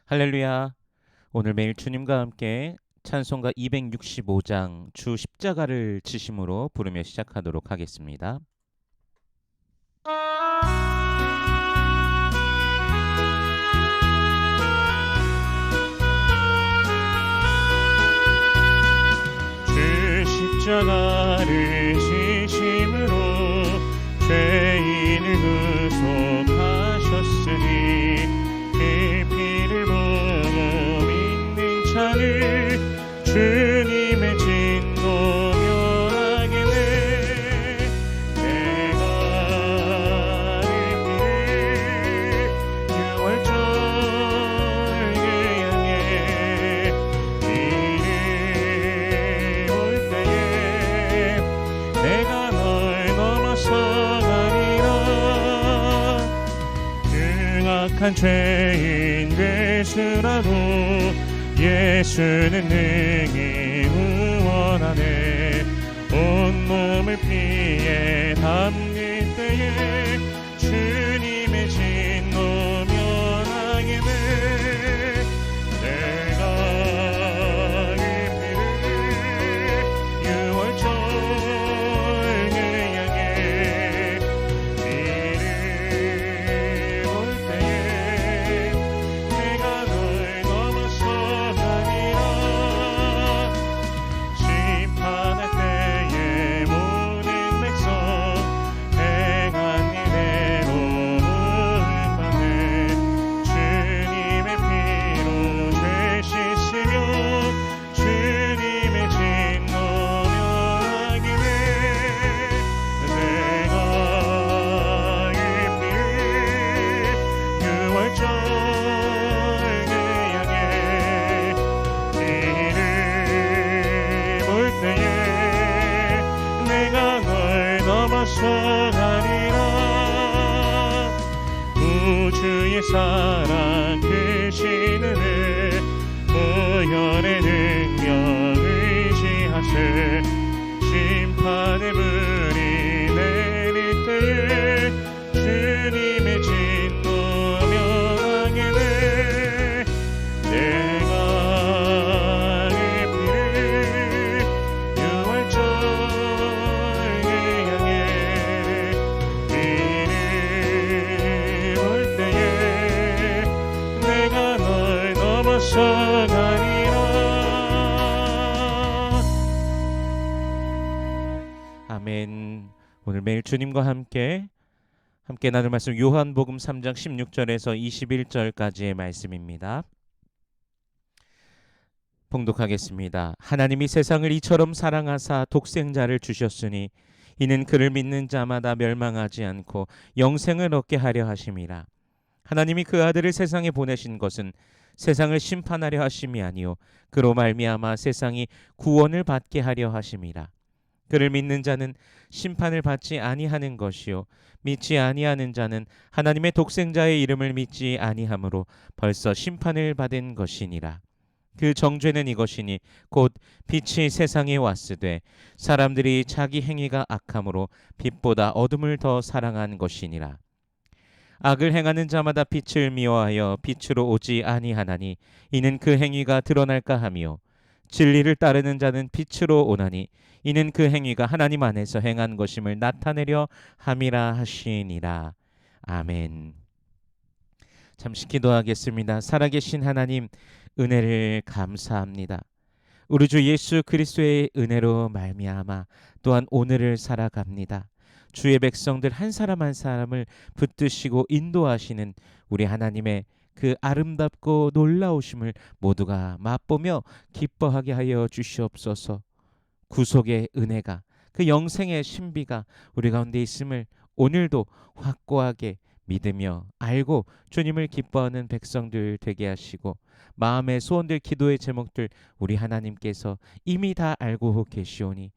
할렐루야. 오늘 매일 주님과 함께 찬송가 265장 주 십자가를 지심으로 부르며 시작하도록 하겠습니다. 주 십자가를 지심으로 죄인을 구속하셨으니 그 피를 부어 믿는 자를 주님의 진노 면하겠네. 내가 그 피를 유월절에 향해 이를 볼 때에 내가 널 넘어서 가리라. 악한 죄인 되수라도 예수는 능히 후원하네. 온몸을 피에 담글 때에 주님의 진노 면하겠네. 내가 그 피를 유월절에 향해 이를 볼 때에 내가 널 넘어서 가리라. 심판할 때에 모든 백성 행한 일대로 분받네. 주님의 피로 죄 씻으며 주님의 진노 면하기네. 내가 그 피를 유월절에 향해 이를 볼 때에 내가 널 넘어서 가리라. 우주의 사랑 크신 은혜 보혈의 능력 의지하세. 심판의 불이 내릴 때에 주님의 진노 면하겠네. 내가 그 피를 유월절에 향해 이를 볼 때에 내가 널 넘어서 가리라. 아멘. 오늘 매일 주님과 함께 나눌 말씀 요한복음 3장 16절에서 21절까지의 말씀입니다. 봉독하겠습니다. 하나님이 세상을 이처럼 사랑하사 독생자를 주셨으니 이는 그를 믿는 자마다 멸망하지 않고 영생을 얻게 하려 하심이라. 하나님이 그 아들을 세상에 보내신 것은 세상을 심판하려 하심이 아니요 그로 말미암아 세상이 구원을 받게 하려 하심이라. 그를 믿는 자는 심판을 받지 아니하는 것이요 믿지 아니하는 자는 하나님의 독생자의 이름을 믿지 아니하므로 벌써 심판을 받은 것이니라. 그 정죄는 이것이니 곧 빛이 세상에 왔으되 사람들이 자기 행위가 악함으로 빛보다 어둠을 더 사랑한 것이니라. 악을 행하는 자마다 빛을 미워하여 빛으로 오지 아니하나니 이는 그 행위가 드러날까 하며 진리를 따르는 자는 빛으로 오나니 이는 그 행위가 하나님 안에서 행한 것임을 나타내려 함이라 하시니라. 아멘. 잠시 기도하겠습니다. 살아계신 하나님, 은혜를 감사합니다. 우리 주 예수 그리스도의 은혜로 말미암아 또한 오늘을 살아갑니다. 주의 백성들 한 사람 한 사람을 붙드시고 인도하시는 우리 하나님의 그 아름답고 놀라우심을 모두가 맛보며 기뻐하게 하여 주시옵소서. 구속의 은혜가, 그 영생의 신비가 우리 가운데 있음을 오늘도 확고하게 믿으며 알고 주님을 기뻐하는 백성들 되게 하시고, 마음의 소원들, 기도의 제목들 우리 하나님께서 이미 다 알고 계시오니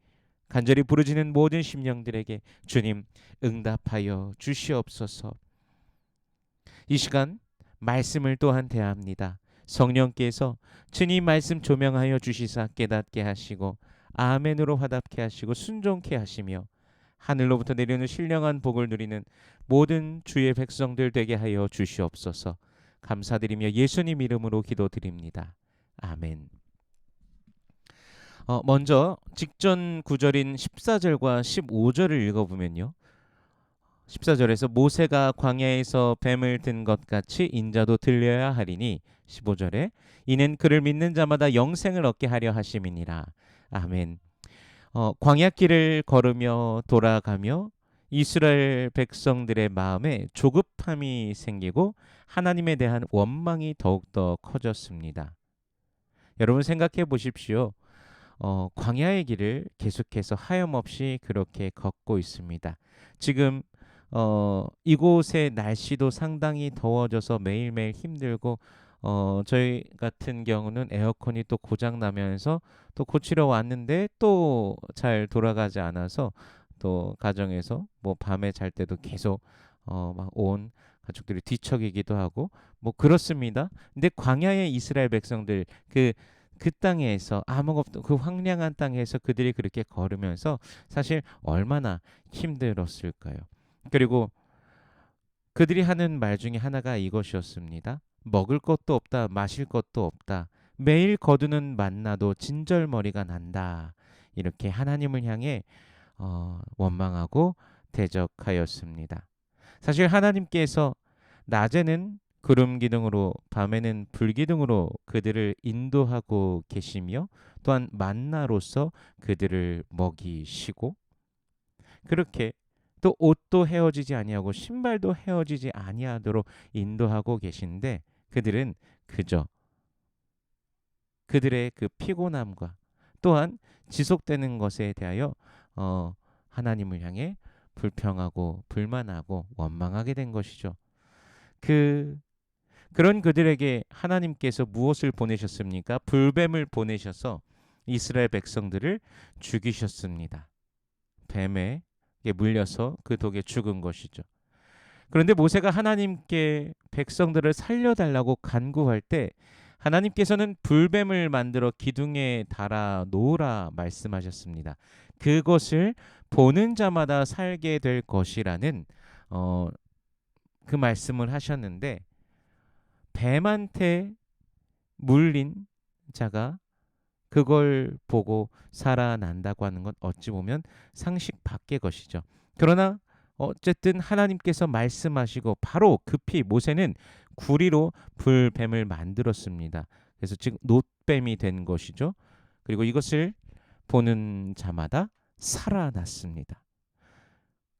간절히 부르짖는 모든 심령들에게 주님 응답하여 주시옵소서. 이 시간 말씀을 또한 대합니다. 성령께서 주님 말씀 조명하여 주시사 깨닫게 하시고 아멘으로 화답케 하시고 순종케 하시며 하늘로부터 내려오는 신령한 복을 누리는 모든 주의 백성들 되게 하여 주시옵소서. 감사드리며 예수님 이름으로 기도드립니다. 아멘. 먼저 직전 구절인 14절과 15절을 읽어보면요. 14절에서 모세가 광야에서 뱀을 든 것 같이 인자도 들려야 하리니 15절에 이는 그를 믿는 자마다 영생을 얻게 하려 하심이니라. 아멘. 광야길을 걸으며 돌아가며 이스라엘 백성들의 마음에 조급함이 생기고 하나님에 대한 원망이 더욱더 커졌습니다. 여러분 생각해 보십시오. 광야의 길을 계속해서 하염없이 그렇게 걷고 있습니다. 지금 이곳의 날씨도 상당히 더워져서 매일매일 힘들고 저희 같은 경우는 에어컨이 또 고장 나면서 또 고치러 왔는데 또 잘 돌아가지 않아서 또 가정에서 뭐 밤에 잘 때도 계속 막 온 가족들이 뒤척이기도 하고 뭐 그렇습니다. 근데 광야의 이스라엘 백성들 그 땅에서 아무것도 그 황량한 땅에서 그들이 그렇게 걸으면서 사실 얼마나 힘들었을까요? 그리고 그들이 하는 말 중에 하나가 이것이었습니다. 먹을 것도 없다, 마실 것도 없다. 매일 거두는 만나도 진절머리가 난다. 이렇게 하나님을 향해 원망하고 대적하였습니다. 사실 하나님께서 낮에는 구름 기둥으로 밤에는 불 기둥으로 그들을 인도하고 계시며 또한 만나로서 그들을 먹이시고 그렇게 또 옷도 헤어지지 아니하고 신발도 헤어지지 아니하도록 인도하고 계신데 그들은 그저 그들의 그 피곤함과 또한 지속되는 것에 대하여 하나님을 향해 불평하고 불만하고 원망하게 된 것이죠. 그런 그들에게 하나님께서 무엇을 보내셨습니까? 불뱀을 보내셔서 이스라엘 백성들을 죽이셨습니다. 뱀에 물려서 그 독에 죽은 것이죠. 그런데 모세가 하나님께 백성들을 살려달라고 간구할 때 하나님께서는 불뱀을 만들어 기둥에 달아 놓으라 말씀하셨습니다. 그것을 보는 자마다 살게 될 것이라는 그 말씀을 하셨는데 뱀한테 물린 자가 그걸 보고 살아난다고 하는 건 어찌 보면 상식 밖의 것이죠. 그러나 어쨌든 하나님께서 말씀하시고 바로 급히 모세는 구리로 불뱀을 만들었습니다. 그래서 즉 놋뱀이 된 것이죠. 그리고 이것을 보는 자마다 살아났습니다.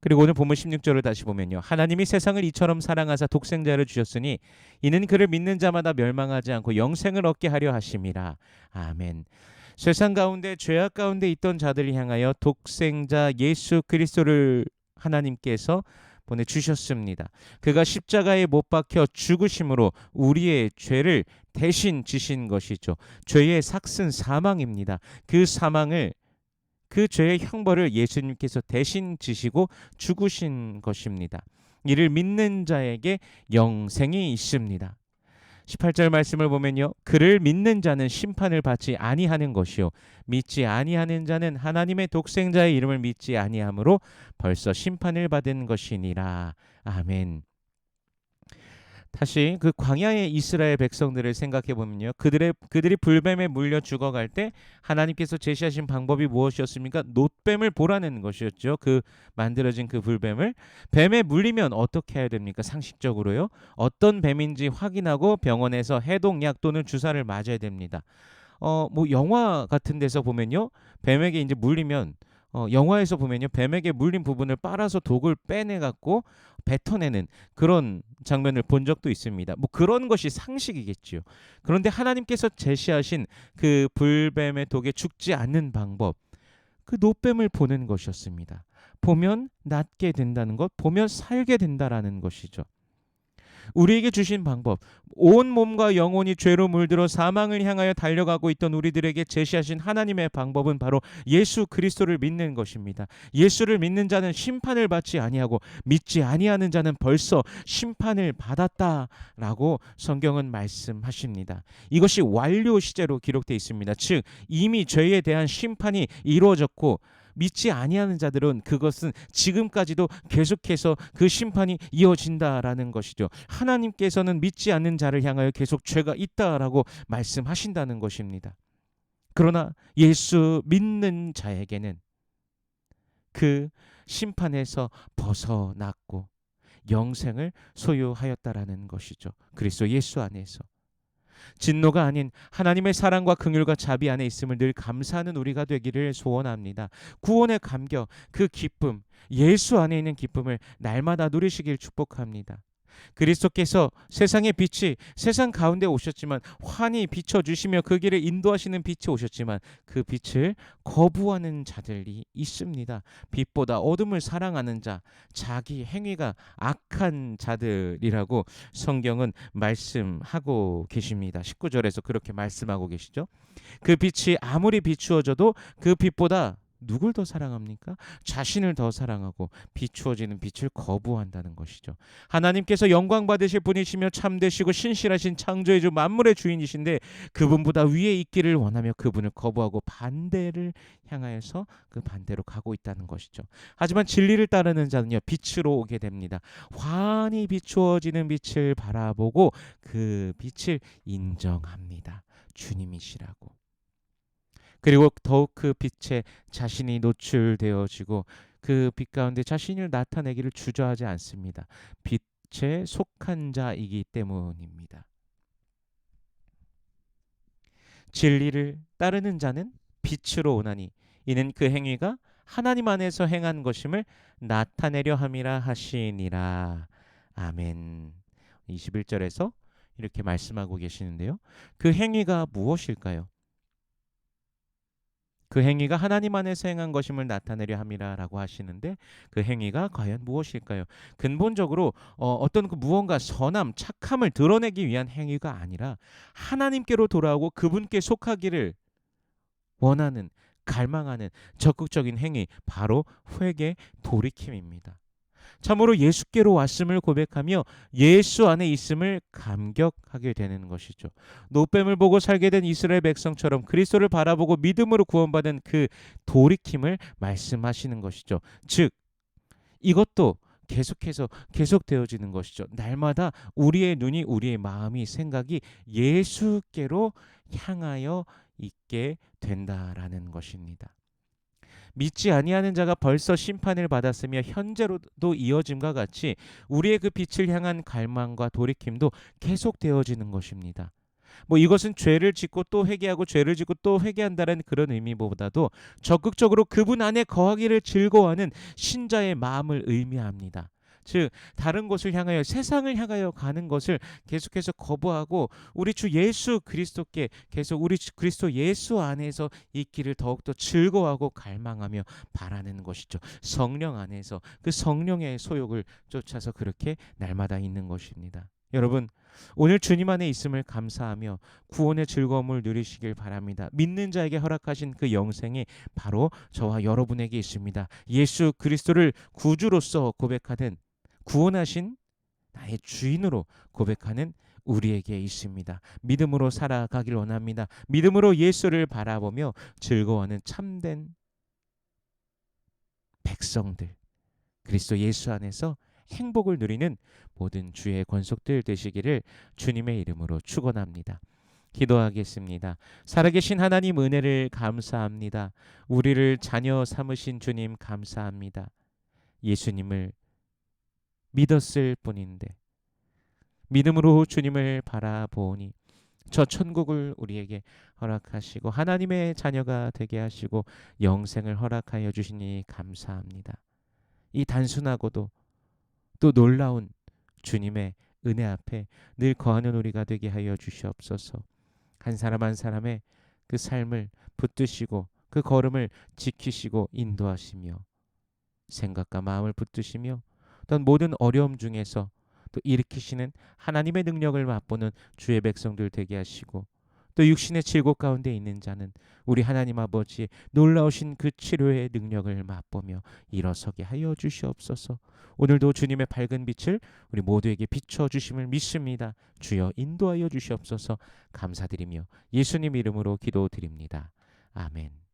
그리고 오늘 본문 16절을 다시 보면요. 하나님이 세상을 이처럼 사랑하사 독생자를 주셨으니 이는 그를 믿는 자마다 멸망하지 않고 영생을 얻게 하려 하심이라. 아멘. 세상 가운데 죄악 가운데 있던 자들을 향하여 독생자 예수 그리스도를 하나님께서 보내주셨습니다. 그가 십자가에 못 박혀 죽으심으로 우리의 죄를 대신 지신 것이죠. 죄의 삭슨 사망입니다. 그 죄의 형벌을 예수님께서 대신 지시고 죽으신 것입니다. 이를 믿는 자에게 영생이 있습니다. 18절 말씀을 보면요. 그를 믿는 자는 심판을 받지 아니하는 것이요 믿지 아니하는 자는 하나님의 독생자의 이름을 믿지 아니하므로 벌써 심판을 받은 것이니라. 아멘. 다시 그 광야의 이스라엘 백성들을 생각해 보면요. 그들이 불뱀에 물려 죽어갈 때 하나님께서 제시하신 방법이 무엇이었습니까? 놋뱀을 보라는 것이었죠. 그 만들어진 그 불뱀을 뱀에 물리면 어떻게 해야 됩니까? 상식적으로요. 어떤 뱀인지 확인하고 병원에서 해독약 또는 주사를 맞아야 됩니다. 뭐 영화 같은 데서 보면요. 뱀에게 이제 물리면 영화에서 보면요. 뱀에게 물린 부분을 빨아서 독을 빼내 갖고 뱉어내는 그런 장면을 본 적도 있습니다. 뭐 그런 것이 상식이겠지요. 그런데 하나님께서 제시하신 그 불뱀의 독에 죽지 않는 방법, 그 놋뱀을 보는 것이었습니다. 보면 낫게 된다는 것, 보면 살게 된다라는 것이죠. 우리에게 주신 방법, 온 몸과 영혼이 죄로 물들어 사망을 향하여 달려가고 있던 우리들에게 제시하신 하나님의 방법은 바로 예수 그리스도를 믿는 것입니다. 예수를 믿는 자는 심판을 받지 아니하고 믿지 아니하는 자는 벌써 심판을 받았다라고 성경은 말씀하십니다. 이것이 완료 시제로 기록되어 있습니다. 즉 이미 죄에 대한 심판이 이루어졌고 믿지 아니하는 자들은 그것은 지금까지도 계속해서 그 심판이 이어진다라는 것이죠. 하나님께서는 믿지 않는 자를 향하여 계속 죄가 있다라고 말씀하신다는 것입니다. 그러나 예수 믿는 자에게는 그 심판에서 벗어났고 영생을 소유하였다라는 것이죠. 그리스도 예수 안에서. 진노가 아닌 하나님의 사랑과 긍휼과 자비 안에 있음을 늘 감사하는 우리가 되기를 소원합니다. 구원의 감격, 그 기쁨, 예수 안에 있는 기쁨을 날마다 누리시길 축복합니다. 그리스도께서 세상의 빛이 세상 가운데 오셨지만 환히 비춰주시며 그 길을 인도하시는 빛이 오셨지만 그 빛을 거부하는 자들이 있습니다. 빛보다 어둠을 사랑하는 자, 자기 행위가 악한 자들이라고 성경은 말씀하고 계십니다. 19절에서 그렇게 말씀하고 계시죠. 그 빛이 아무리 비추어져도 그 빛보다 누굴 더 사랑합니까? 자신을 더 사랑하고 비추어지는 빛을 거부한다는 것이죠. 하나님께서 영광 받으실 분이시며 참되시고 신실하신 창조의 주 만물의 주인이신데 그분보다 위에 있기를 원하며 그분을 거부하고 반대를 향하여서 그 반대로 가고 있다는 것이죠. 하지만 진리를 따르는 자는요, 빛으로 오게 됩니다. 환히 비추어지는 빛을 바라보고 그 빛을 인정합니다. 주님이시라고. 그리고 더욱 그 빛에 자신이 노출되어지고 그 빛 가운데 자신을 나타내기를 주저하지 않습니다. 빛에 속한 자이기 때문입니다. 진리를 따르는 자는 빛으로 오나니 이는 그 행위가 하나님 안에서 행한 것임을 나타내려 함이라 하시니라. 아멘. 21절에서 이렇게 말씀하고 계시는데요. 그 행위가 무엇일까요? 그 행위가 하나님 안에서 행한 것임을 나타내려 함이라라고 하시는데 그 행위가 과연 무엇일까요? 근본적으로 어떤 그 무언가 선함, 착함을 드러내기 위한 행위가 아니라 하나님께로 돌아오고 그분께 속하기를 원하는, 갈망하는 적극적인 행위, 바로 회개, 돌이킴입니다. 참으로 예수께로 왔음을 고백하며 예수 안에 있음을 감격하게 되는 것이죠. 노뱀을 보고 살게 된 이스라엘 백성처럼 그리스도를 바라보고 믿음으로 구원받은 그 돌이킴을 말씀하시는 것이죠. 즉 이것도 계속해서 계속되어지는 것이죠. 날마다 우리의 눈이, 우리의 마음이, 생각이 예수께로 향하여 있게 된다라는 것입니다. 믿지 아니하는 자가 벌써 심판을 받았으며 현재로도 이어짐과 같이 우리의 그 빛을 향한 갈망과 돌이킴도 계속되어지는 것입니다. 이것은 죄를 짓고 또 회개하고 죄를 짓고 또 회개한다는 그런 의미보다도 적극적으로 그분 안에 거하기를 즐거워하는 신자의 마음을 의미합니다. 즉 다른 곳을 향하여, 세상을 향하여 가는 것을 계속해서 거부하고 우리 주 예수 그리스도께 계속 우리 주 그리스도 예수 안에서 있기를 더욱더 즐거워하고 갈망하며 바라는 것이죠. 성령 안에서 그 성령의 소욕을 쫓아서 그렇게 날마다 있는 것입니다. 여러분, 오늘 주님 안에 있음을 감사하며 구원의 즐거움을 누리시길 바랍니다. 믿는 자에게 허락하신 그 영생이 바로 저와 여러분에게 있습니다. 예수 그리스도를 구주로서 고백하는, 구원하신 나의 주인으로 고백하는 우리에게 있습니다. 믿음으로 살아가길 원합니다. 믿음으로 예수를 바라보며 즐거워하는 참된 백성들, 그리스도 예수 안에서 행복을 누리는 모든 주의 권속들 되시기를 주님의 이름으로 축원합니다. 기도하겠습니다. 살아계신 하나님 은혜를 감사합니다. 우리를 자녀 삼으신 주님 감사합니다. 예수님을 믿었을 뿐인데 믿음으로 주님을 바라보니 저 천국을 우리에게 허락하시고 하나님의 자녀가 되게 하시고 영생을 허락하여 주시니 감사합니다. 이 단순하고도 또 놀라운 주님의 은혜 앞에 늘 거하는 우리가 되게 하여 주시옵소서. 한 사람 한 사람의 그 삶을 붙드시고 그 걸음을 지키시고 인도하시며 생각과 마음을 붙드시며 어떤 모든 어려움 중에서 또 일으키시는 하나님의 능력을 맛보는 주의 백성들 되게 하시고 또 육신의 질곡 가운데 있는 자는 우리 하나님 아버지의 놀라우신 그 치료의 능력을 맛보며 일어서게 하여 주시옵소서. 오늘도 주님의 밝은 빛을 우리 모두에게 비춰주심을 믿습니다. 주여 인도하여 주시옵소서. 감사드리며 예수님 이름으로 기도드립니다. 아멘.